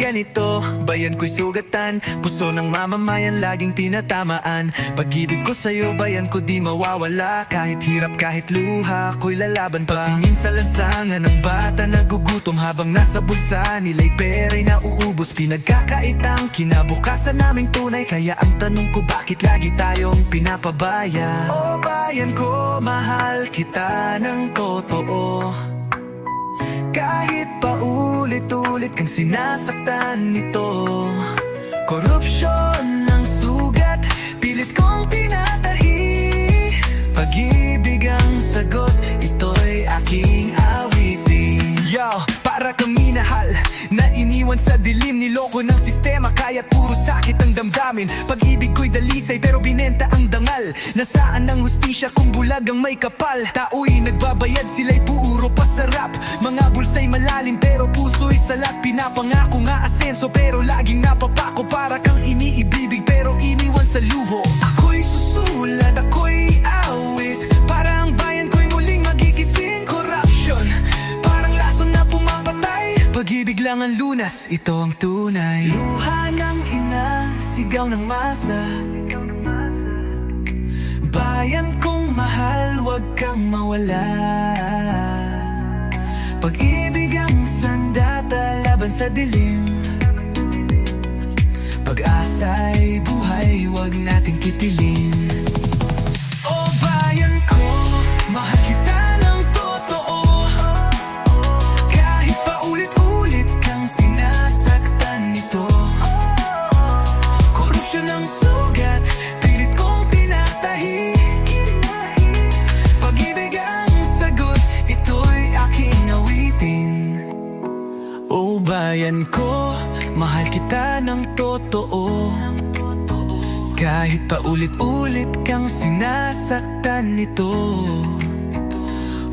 ganito, bayan ko'y sugatan, puso ng mamamayan laging tinatamaan. Pag-ibig ko sa'yo, bayan ko di mawawala, kahit hirap kahit luha ko'y lalaban pa. Pagtingin sa lansangan ng bata nagugutom, habang nasa bulsa nila'y pera'y nauubos. Pinagkakaitang kinabukasan naming tunay, kaya ang tanong ko, bakit lagi tayong pinapabaya? O bayan ko, mahal kita ng totoo, kahit paulit-ulit kang sinasaktan nito. Korupsyon ng sugat, pilit kong tinatahi. Pag-ibig ang sagot, ito'y aking awitin. Yo, para kang minahal na iniwan sa dilim, niloko ng sistema, kaya't puro sakit ang damdamin. Pag-ibig ko'y dalisay pero binenta ang dangal. Nasaan ang hustisya kung bulag ang may kapal? Tao'y nagbabayad, sila'y puro pasarap. Mga bulsa'y malalim pero puso'y salat. Pinapangako nga asenso pero laging napapako. Para kang iniibibig pero iniwan sa luho. Ako'y susulat, ako'y awit, para ang bayan ko'y muling magigising. Corruption, parang lason na pumapatay. Pag-ibig lang ang lunas, ito ang tunay. Luha ng ina, sigaw ng masa. Bayan kong mahal, wag kang mawala. Pag-ibig ang sandata laban sa dilim. Pag-asa'y buhay, wag nating kitilin. O bayan ko, mahal kita ng totoo, kahit paulit-ulit kang sinasaktan nito. Korupsyon ang sugat, pilit kong tinatahi. Pag-ibig ang sagot, ito'y aking awitin. O bayan ko, mahal kita ng totoo, kahit paulit-ulit kang sinasaktan nito.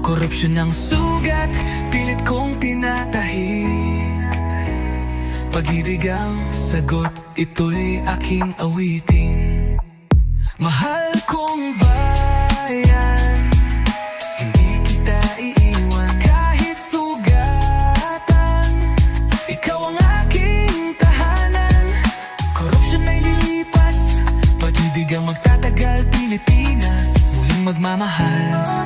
Korupsyon ang sugat, pilit kong tinatahi. Pag-ibig ang sagot, ito'y aking awitin. Mahal kong bayan, hindi kita iiwan. Kahit sugatan, ikaw ang aking tahanan. Korupsyon ay lilipas, pag-ibig ang magtatagal. Pilipinas, muling magmamahal.